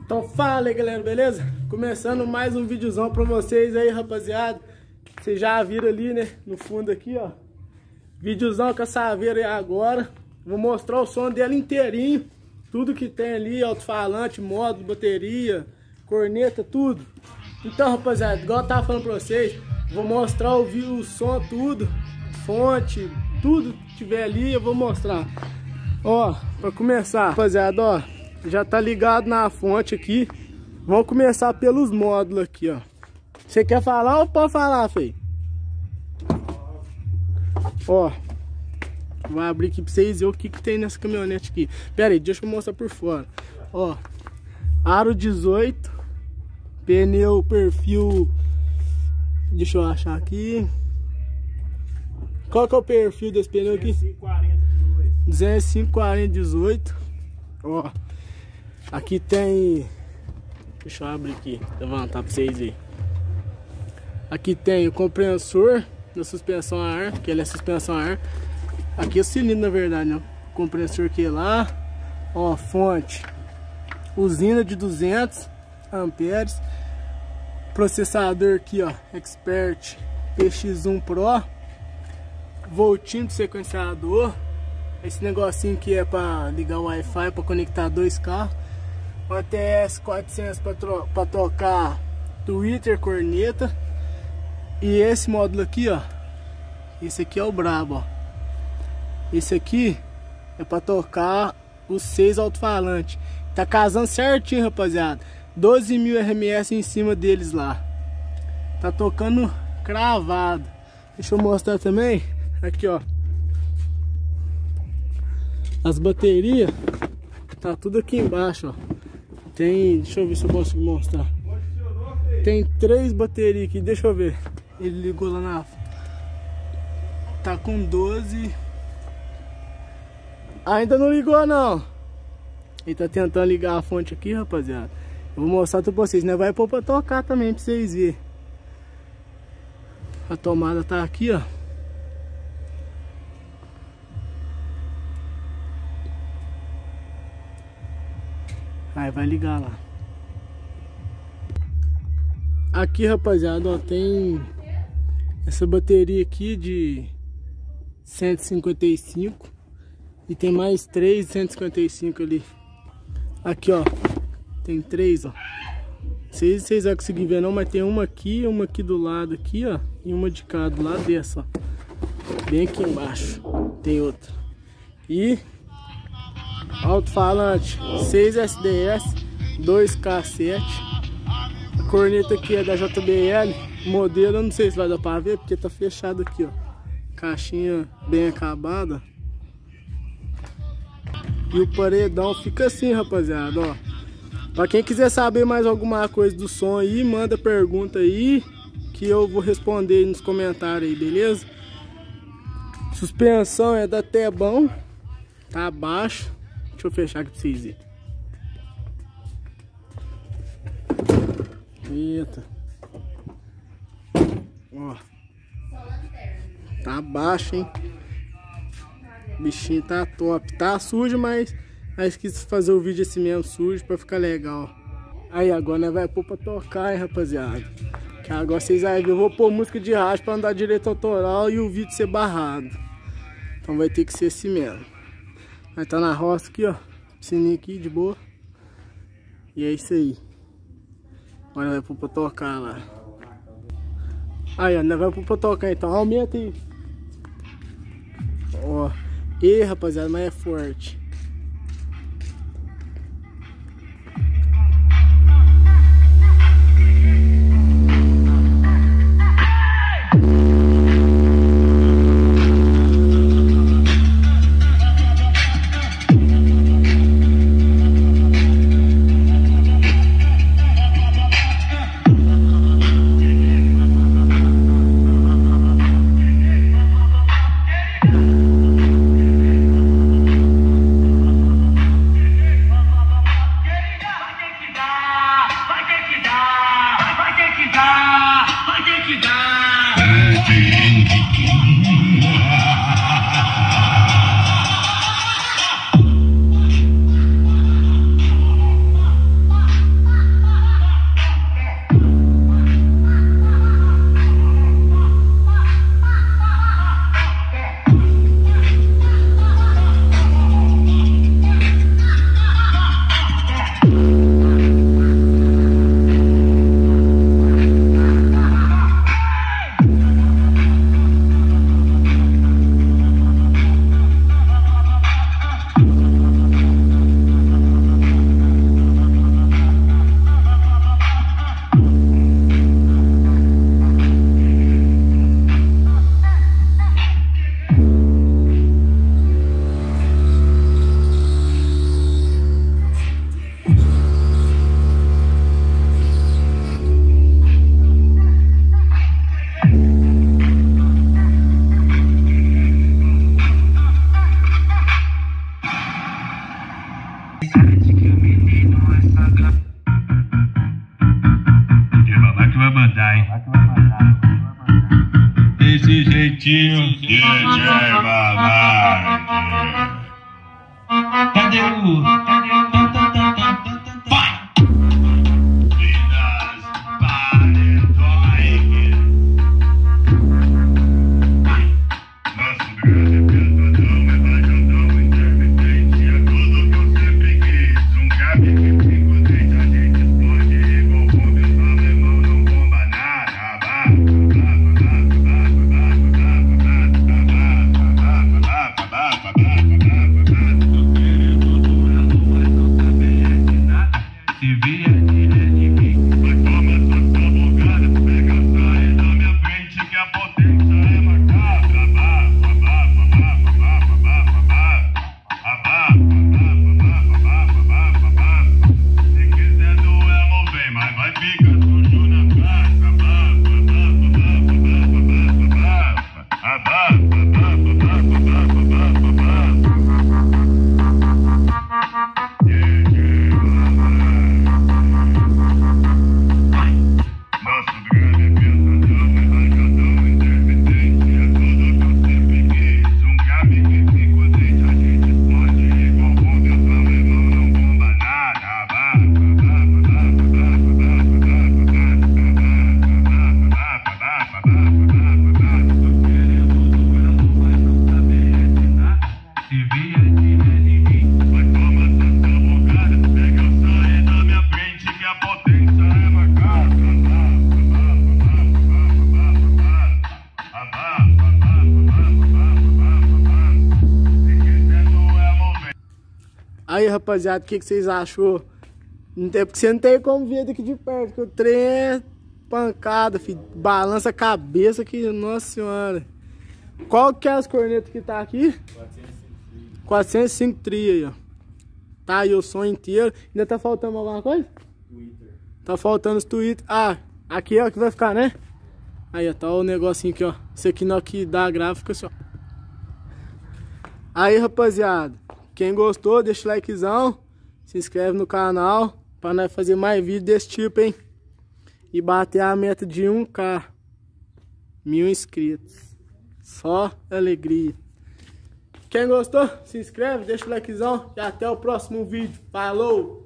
Então fala aí, galera, beleza? Começando mais um videozão pra vocês aí, rapaziada. Vocês já viram ali, né, no fundo aqui, ó. Videozão com a Saveiro aí agora. Vou mostrar o som dela inteirinho. Tudo que tem ali, alto-falante, módulo, bateria, corneta, tudo. Então, rapaziada, igual eu tava falando pra vocês, vou mostrar o som, tudo, fonte, tudo que tiver ali, eu vou mostrar. Ó, pra começar, rapaziada, ó, já tá ligado na fonte aqui. Vamos começar pelos módulos aqui, ó. Você quer falar ou pode falar, feio? Ó, vou abrir aqui pra vocês verem o que tem nessa caminhonete aqui. Pera aí, deixa eu mostrar por fora. Ó, aro 18, pneu perfil, deixa eu achar aqui. Qual que é o perfil desse pneu aqui? 205/40/18. Ó, aqui tem, deixa eu abrir aqui, levantar pra vocês verem. Aqui tem o compressor da suspensão a ar, que ele é suspensão a ar. Aqui é o cilindro, na verdade, né? O compressor que é lá. Ó, fonte, usina de 200 amperes. Processador aqui, ó, Expert PX1 Pro. Voltinho do sequenciador. Esse negocinho que é para ligar o Wi-Fi, para conectar dois carros. Uma TS 400 para tocar Twitter, corneta. E esse módulo aqui, ó, esse aqui é o brabo, ó. Esse aqui é para tocar os 6 alto-falantes. Tá casando certinho, rapaziada. 12.000 RMS em cima deles lá. Tá tocando cravado. Deixa eu mostrar também. Aqui, ó, as baterias. Tá tudo aqui embaixo, ó. Tem, deixa eu ver se eu consigo mostrar. Tem 3 baterias aqui, deixa eu ver. Ele ligou lá na... Tá com 12. Ainda não ligou, não. Ele tá tentando ligar a fonte aqui, rapaziada. Eu vou mostrar pra vocês, né? Vai pôr pra tocar também, pra vocês verem. A tomada tá aqui, ó. Aí vai ligar lá. Aqui, rapaziada, ó, tem essa bateria aqui de 155. E tem mais 3 de 155 ali. Aqui, ó, tem 3, ó. Vocês vão conseguir ver não, mas tem uma aqui do lado aqui, ó. E uma de cá, do lado dessa, ó. Bem aqui embaixo tem outra. E alto-falante 6 SDS, 2 K7. A corneta aqui é da JBL. Modelo eu não sei se vai dar pra ver, porque tá fechado aqui, ó. Caixinha bem acabada. E o paredão fica assim, rapaziada, ó. Pra quem quiser saber mais alguma coisa do som aí, manda pergunta aí, que eu vou responder aí nos comentários aí, beleza? Suspensão é da Tebão. Tá abaixo. Deixa eu fechar aqui pra vocês verem. Eita. Ó. Tá abaixo, hein? O bichinho tá top. Tá sujo, mas quis fazer o vídeo assim mesmo sujo pra ficar legal. Aí agora nós vai pôr pra tocar, hein, rapaziada. Que agora vocês vão ver. Eu vou pôr música de rádio pra não dar direito autoral e o vídeo ser barrado. Então vai ter que ser assim mesmo. Nós tá na roça aqui, ó. Piscininha aqui de boa. E é isso aí. Agora vai pôr pra tocar lá. Aí, ó, nós vai pôr pra tocar então. Aumenta aí. Ó. E rapaziada, mas é forte. Que vai mandar, hein? Desse jeitinho, DJ Babá. Cadê o... Vai! Vidas paredões. Nosso grande pensadão é rajadão, intermitente. É tudo que eu sempre quis. Um gabi que fica dentro, a gente explode igual bomba. Os alemão não bomba nada. Se vier de mim, vai tomar sua salvogada. Pega a saia da minha frente que a potência é macabra. Se quiser duelo vem, mas vai ficar sujo na praça. Nosso grande pensadão é rajadão, intermitente. É tudo que eu sempre quis. Um gabi que fica dentro, a gente explode igual bomba. Os alemão não bomba nada. Se vier de mim, vai tomar sua salvogada. Pega o saia da minha frente que a potência é macabra. Aí, rapaziada, o que vocês achou? Porque você não tem como ver daqui de perto, que o trem é pancada, filho. Balança a cabeça que, nossa senhora. Qual que é as cornetas que tá aqui? 405 tri aí, ó. Tá aí o som inteiro. Ainda tá faltando alguma coisa? Twitter. Tá faltando os Twitter. Ah, aqui é o que vai ficar, né? Aí, ó, tá o negocinho aqui, ó. Esse aqui não é que dá a gráfica, assim, ó. Aí, rapaziada, quem gostou, deixa o likezão. Se inscreve no canal pra nós fazer mais vídeos desse tipo, hein? E bater a meta de 1K. 1000 inscritos. Só alegria. Quem gostou, se inscreve, deixa o likezão. E até o próximo vídeo. Falou!